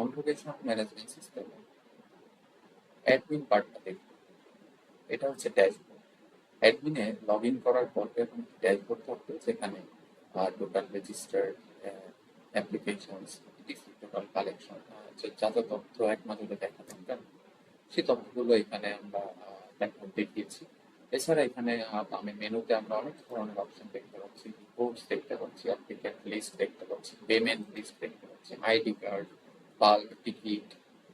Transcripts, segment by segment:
Configuration management system admin পার্টটা দেখব। এটা হচ্ছে ড্যাশবোর্ড। অ্যাডমিনে লগ ইন করার পর এখন ড্যাশবোর্ড থাকবে, যেখানে total registered applications, total collection, যত তথ্য এক নজরে দেখা দরকার সেই তথ্যগুলো এখানে আমরা দেখিয়েছি। এছাড়া এখানে আমি মেনুতে আমরা অনেক ধরনের অপশন দেখতে পাচ্ছি, রিপোর্টস দেখতে পাচ্ছি, অ্যাপ্লিকেন্ট লিস্ট দেখতে পাচ্ছি, পেমেন্ট লিস্ট দেখতে পাচ্ছি, ID card, bulk ticket,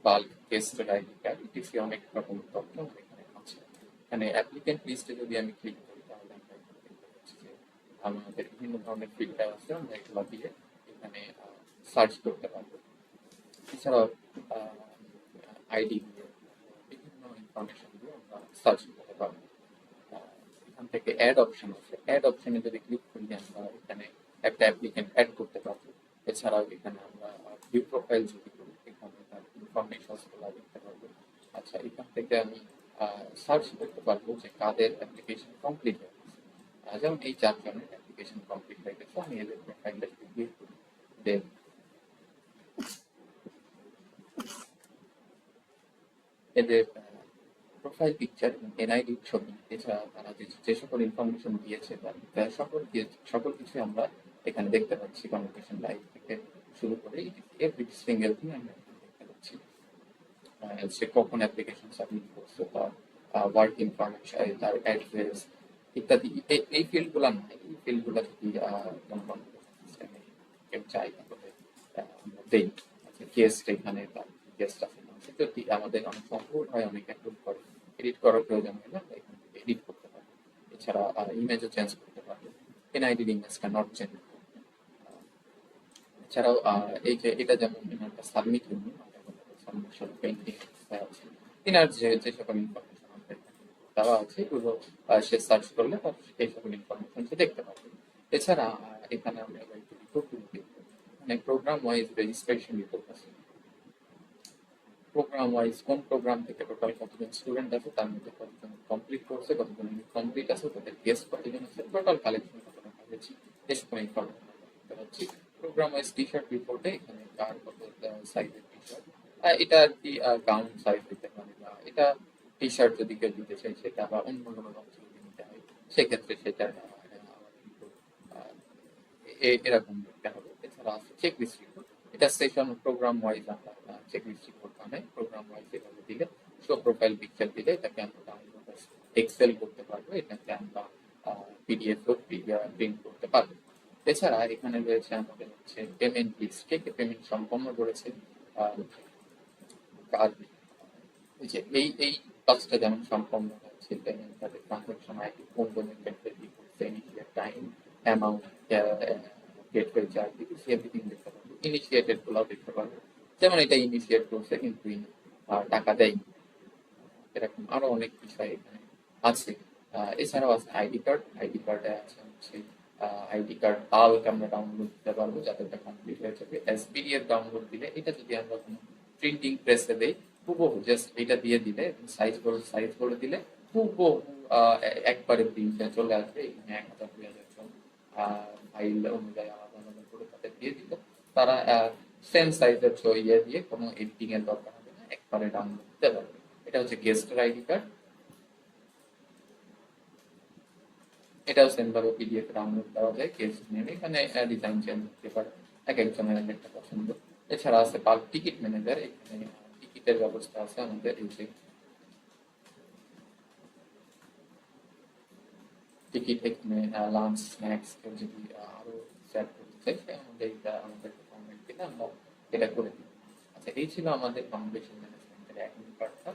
bulk গেস্টের আইডি কার্ড, ইটিসি অনেক রকম তথ্য এখানে আছে। এখানে অ্যাপ্লিকেন্ট লিস্টে যদি আমি ক্লিক করি তাহলে আমরা এখানে দেখতে পাচ্ছি যে আমাদের বিভিন্ন ধরনের ফিল্টার আছে, আমরা এগুলো দিয়ে এখানে সার্চ করতে পারবো। এছাড়াও আইডি দিয়ে বিভিন্ন ইনফরমেশন দিয়ে আমরা সার্চ করতে পারবো। এখান থেকে অ্যাড অপশন আছে, অ্যাড অপশনে যদি ক্লিক করি আমরা এখানে একটা অ্যাপ্লিকেন্ট অ্যাড করতে পারবো। এছাড়াও এখানে আমরা ভিউ প্রোফাইল যদি করি এখানে তার ইনফরমেশনসগুলো দেখতে পারবো। আচ্ছা, এখান থেকে আমি সার্চ করতে পারবো যে কাদের অ্যাপ্লিকেশন কমপ্লিট হয়ে গেছে। যেমন এই 4 জনের অ্যাপ্লিকেশন কমপ্লিট হয়ে গেছে, আমি এদের প্রোফাইলটা যদি ক্লিক করি দেন এদের প্রোফাইল পিকচার এবং এনআইডি ছবি, এছাড়া তারা যে সকল ইনফরমেশন দিয়েছে তার সকল কিছু আমরা এখানে দেখতে পাচ্ছি। কনভারসেশন লাইভ থেকে শুরু করে এভরি সিঙ্গেল থিং আমরা এখানে দেখতে পাচ্ছি। সে কখন অ্যাপ্লিকেশন সাবমিট করছে, তার ওয়ার্ক ইনফরমেশন, তার অ্যাড্রেস ইত্যাদি। এই ফিল্ডগুলো নাই, এই ফিল্ডগুলো যদি কোনো সিস্টেমে কেউ চাই তাহলে আমরা দেই। আচ্ছা, গেস্ট এখানে তার গেস্ট আছে না, যদি আমাদের অনেক সম্পূর্ণ হয়, অনেক অ্যাপ্রুভ করে এডিট করার প্রয়োজন হলে আমরা এখান থেকে এডিট করতে পারবো। এছাড়া ইমেজও চেঞ্জ করতে পারবো, এনআইডির ইমেজটা নট চেঞ্জ। এছাড়াও এই যে এটা যেমন একটা সাবমিট ইউনিট, সাবমিশন পেন্ডিং আছে, এনার যে সকল ইনফরমেশন আমাদের দেওয়া আছে এগুলো সে সার্চ করলে তার এই সকল ইনফরমেশন সে দেখতে পারবে। এছাড়া এখানে আমরা একটু রিপোর্টগুলো দেখবো। মানে প্রোগ্রাম ওয়াইজ রেজিস্ট্রেশন রিপোর্ট আছে, প্রোগ্রাম ওয়াইজ কোন প্রোগ্রাম থেকে টোটাল কতজন স্টুডেন্ট আছে, তার মধ্যে কতজন কমপ্লিট করছে, কতজন কমপ্লিট আছে, তাদের গেস্ট কতজন আছে, টোটাল কালেকশন কত টাকা হয়েছে, এসব ইনফরমেশন দেখতে পাচ্ছি। প্রোগ্রাম ওয়াইজ টি শার্ট রিপোর্টে এখানে কার কত সাইজের টি শার্ট, এটা আর কি গাউন সাইজ দিতে পারে, বা এটা টি শার্ট যদি কেউ দিতে চাই সেটা বা অন্য কোনো রকম যদি নিতে হয় সেক্ষেত্রে সেটা এরকম দেখতে হবে। এছাড়া আছে চেক লিস্ট রিপোর্ট, এটা সেশন প্রোগ্রাম ওয়াইজ আমরা চেক লিস্ট রিপোর্ট বানাই। প্রোগ্রাম ওয়াইজ এভাবে দিলে শো প্রোফাইল পিকচার দিলে এটাকে আমরা ডাউনলোড এক্সেল করতে পারবো, এটাকে আমরা পিডিএফ প্রিন্ট করতে পারবো। এছাড়া এখানে রয়েছে আমাদের হচ্ছে পেমেন্ট লিস্ট, কে কে পেমেন্ট সম্পন্ন করেছে, কার এই কাজটা যেমন সম্পন্ন হচ্ছে, পেমেন্ট তাদের ট্রানজাকশন আইডি, কোন পেমেন্ট করছে, initial time, amount, gateway charge, everything দেখতে পারবো। ইনিশিয়েটেড গুলো দেখতে পারবো, যেমন এটা ইনিশিয়েট করছে কিন্তু টাকা দেয়নি, এরকম আরো অনেক বিষয় এখানে আছে। এছাড়াও আছে আইডি কার্ড, আইডি কার্ডে আছে হচ্ছে আইডি কার্ড বাল্ক আমরা ডাউনলোড দিতে পারবো, যাতে এটা কমপ্লিট হয়ে যাবে। এসপিডিএফ ডাউনলোড দিলে এটা যদি আমরা কোনো প্রিন্টিং প্রেসে দেই, হুবহু জাস্ট এটা দিয়ে দিলে, সাইজ বলে দিলে হুবহু একবারে প্রিন্টে চলে আসবে। এখানে 1000 2000 ফাইল অনুযায়ী আলাদা আলাদা করে তাদের দিয়ে দিলে তারা সেম সাইজের ইয়ে দিয়ে কোনো এডিটিং এর দরকার হবে না, একবারে ডাউনলোড দিতে পারবে। এটা হচ্ছে গেস্টের আইডি কার্ড, এটাও সেম ভাবে পিডিএফ ডাউনলোড করা যায়। গেস্ট নেম, এখানে ডিজাইন চেঞ্জ করতে পারে, এক একজনের এক একটা পছন্দ। এছাড়া আছে বাল্ক টিকিট ম্যানেজার, এখানে টিকিটের ব্যবস্থা আছে আমাদের। এই যে টিকিট, এখানে লাঞ্চ স্ন্যাক্স কেউ যদি আরো সেট করতে চাই সে আমাদের কমেন্ট দিলে আমরা এটা করে দিই। আচ্ছা, এই ছিল আমাদের ফাউন্ডেশন ম্যানেজমেন্টের অ্যাডমিন পার্টটা।